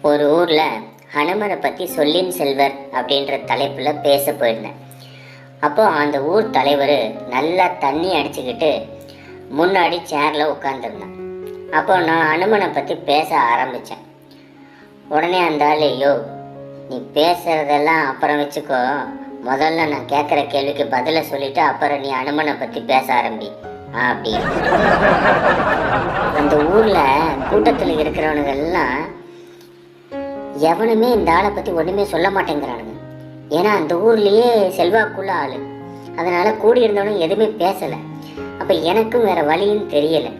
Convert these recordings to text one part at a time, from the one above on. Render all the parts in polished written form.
ஒரு ஊரில் ஹனுமரை பற்றி சொல்லின் செல்வர் அப்படின்ற தலைப்பில் பேச போயிருந்தேன். அப்போது அந்த ஊர் தலைவர் நல்லா தண்ணி அடிச்சுக்கிட்டு முன்னாடி சேரில் உட்காந்துருந்தேன். அப்போ நான் ஹனுமனை பற்றி பேச ஆரம்பித்தேன். உடனே அந்த ஆள், யோ நீ பேசுகிறதெல்லாம் அப்புறம் வச்சுக்கோ, முதல்ல நான் கேட்குற கேள்விக்கு பதிலை சொல்லிவிட்டு அப்புறம் நீ ஹனுமனை பற்றி பேச ஆரம்பி அப்படின்னு. அந்த ஊரில் கூட்டத்தில் இருக்கிறவனுங்கெல்லாம் எவனுமே இந்த ஆளை பற்றி ஒன்றுமே சொல்ல மாட்டேங்கிறானுங்க. ஏன்னா அந்த ஊர்லேயே செல்வாக்குள்ள ஆள், அதனால் கூடியிருந்தவனும் எதுவுமே பேசலை. அப்போ எனக்கும் வேறு வழியும் தெரியலை.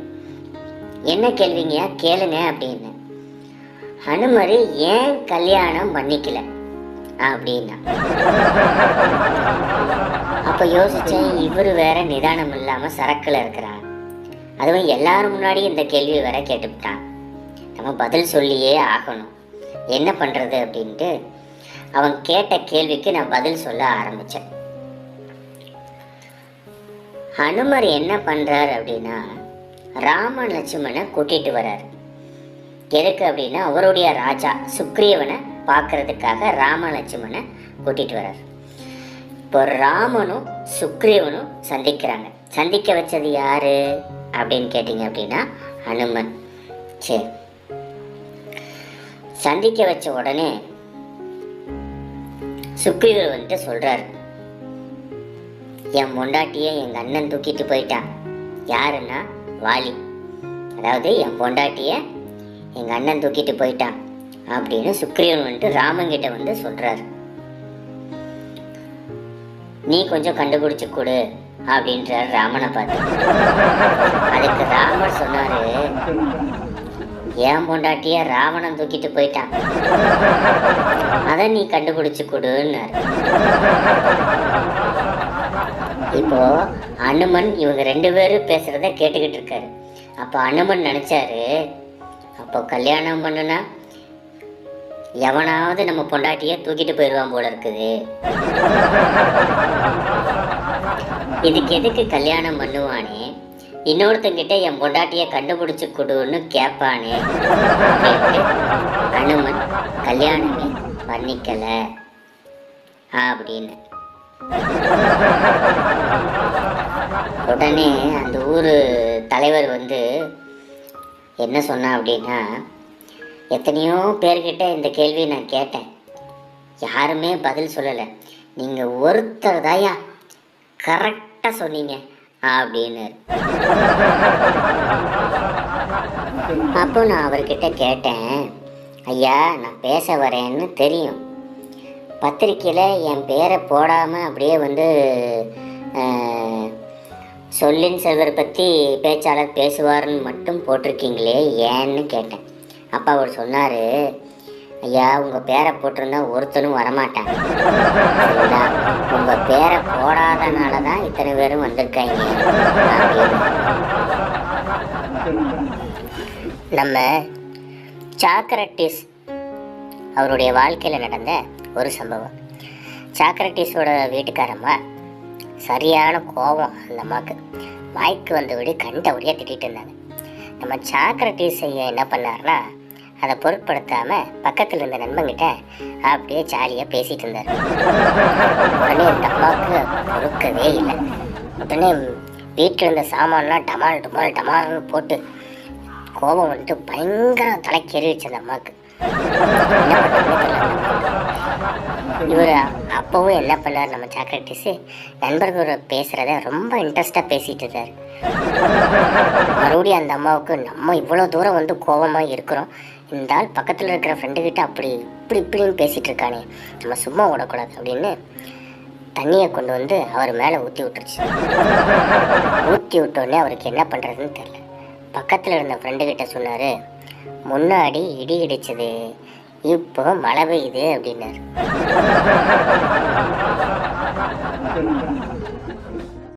என்ன கேள்விங்க கேளுங்க அப்படின்னு. ஹனுமர் ஏன் கல்யாணம் பண்ணிக்கல அப்படின்னா. அப்போ யோசித்தேன், இவர் வேற நிதானம் இல்லாமல் சரக்கில் இருக்கிறான். அதுவும் எல்லாரும் முன்னாடி இந்த கேள்வி வேற கேட்டுவிட்டான். நம்ம பதில் சொல்லியே ஆகணும், என்ன பண்ணுறது அப்படின்ட்டு அவன் கேட்ட கேள்விக்கு நான் பதில் சொல்ல ஆரம்பித்தேன். ஹனுமர் என்ன பண்ணுறார் அப்படின்னா, ராம லட்சுமணனை கூட்டிகிட்டு வர்றார். எதுக்கு அப்படின்னா, அவருடைய ராஜா சுக்ரீவனை பார்க்கறதுக்காக ராம லட்சுமணனை கூட்டிகிட்டு வர்றார். இப்போ ராமனும் சுக்ரீவனும் சந்திக்கிறாங்க. சந்திக்க வச்சது யாரு அப்படின்னு கேட்டிங்க அப்படின்னா ஹனுமன். சரி, சந்திக்க வச்ச உடனே சுக்ரீவர் வந்துட்டு சொல்றாரு, என் பொண்டாட்டியை எங்கள் அண்ணன் தூக்கிட்டு போயிட்டான். யாருன்னா வாலி. அதாவது என் பொண்டாட்டியை எங்கள் அண்ணன் தூக்கிட்டு போயிட்டான் அப்படின்னு சுக்ரீவன் வந்துட்டு ராமங்கிட்ட வந்து சொல்றாரு. நீ கொஞ்சம் கண்டுபிடிச்சு கொடு அப்படின்றார் ராமனை பார்த்து. அதுக்கு ராமர் சொன்னாரு, என் பொண்டாட்டிய ராவணன் தூக்கிட்டு போயிட்டான், அதை நீ கண்டுபிடிச்சு கொடுன்னாரு. இப்போ அனுமன் இவங்க ரெண்டு பேரும் பேசுறத கேட்டுக்கிட்டு இருக்காரு. அப்போ அனுமன் நினைச்சாரு, அப்போ கல்யாணம் பண்ணுனா எவனாவது நம்ம பொண்டாட்டிய தூக்கிட்டு போயிடுவான் போல இருக்குது, இதுக்கு எதுக்கு கல்யாணம் பண்ணுவானே, இன்னொருத்தங்கிட்ட என் பொண்டாட்டியை கண்டுபிடிச்சு கொடுன்னு கேட்பானே அப்படின்ட்டு ஹனுமன் கல்யாணமே பண்ணிக்கல அப்படின்னு. உடனே அந்த ஊர் தலைவர் வந்து என்ன சொன்னா அப்படின்னா, எத்தனையோ பேர்கிட்ட இந்த கேள்வி நான் கேட்டேன், யாருமே பதில் சொல்லலை, நீங்கள் ஒருத்தர் தாயா கரெக்டாக சொன்னீங்க அப்படின்னு. அப்போ நான் அவர்கிட்ட கேட்டேன், ஐயா நான் பேச வரேன்னு தெரியும், பத்திரிக்கையில் என் பேரை போடாமல் அப்படியே வந்து சொல்லின் செல்வர் பற்றி பேச்சாளர் பேசுவார்னு மட்டும் போட்டிருக்கீங்களே ஏன்னு கேட்டேன். அப்பா அவர் சொன்னார், ஐயா உங்கள் பேரை போட்டிருந்தா ஒருத்தனும் வரமாட்டாங்க, உங்கள் பேரை போடாதனால தான் இத்தனை பேரும் வந்திருக்காங்க அப்படின்னு. நம்ம சாக்ரட்டிஸ் அவருடைய வாழ்க்கையில் நடந்த ஒரு சம்பவம். சாக்ரட்டிஸோட வீட்டுக்காரம்மா சரியான கோபம். அந்த அம்மாவுக்கு வாய்க்கு வந்தபடி கண்டபடியாக திட்டிகிட்டு இருந்தாங்க. நம்ம சாக்ரட்டிஸ் ஐயா என்ன பண்ணார்னா, அதை பொருட்படுத்தாமல் பக்கத்தில் இருந்த நண்பங்கிட்ட அப்படியே ஜாலியாக பேசிகிட்டு இருந்தார். உடனே இந்த அம்மாவுக்கு பொறுக்கவே இல்லை. உடனே வீட்டில் இருந்த சாமான்லாம் டமால் டமால் டமால்னு போட்டு கோபம் வந்துட்டு பயங்கர தலைக்கேறி வச்சு அந்த அம்மாவுக்கு. என்ன பண்ணுறதுன்னு தெரியல. இவர் அப்போவும் என்ன பண்ணார், நம்ம சாக்ரட்டிஸு நண்பர்களோட பேசுகிறத ரொம்ப இன்ட்ரெஸ்டாக பேசிகிட்டு இருந்தார். மறுபடியும் அந்த அம்மாவுக்கு, நம்ம இவ்வளோ தூரம் வந்து கோபமாக இருக்கிறோம், இந்த ஆள் பக்கத்தில் இருக்கிற ஃப்ரெண்டுக்கிட்ட அப்படி இப்படின்னு பேசிகிட்டு இருக்கானே, நம்ம சும்மா விடக்கூடாது அப்படின்னு தண்ணியை கொண்டு வந்து அவர் மேலே ஊற்றி விட்டுருச்சு. ஊற்றி விட்டோடனே அவருக்கு என்ன பண்ணுறதுன்னு தெரியல. பக்கத்தில் இருந்த ஃப்ரெண்டுக்கிட்ட சொன்னார், முன்னாடி இடி இடிச்சது, இப்போ மழை பெய்யுது அப்படின்னாரு.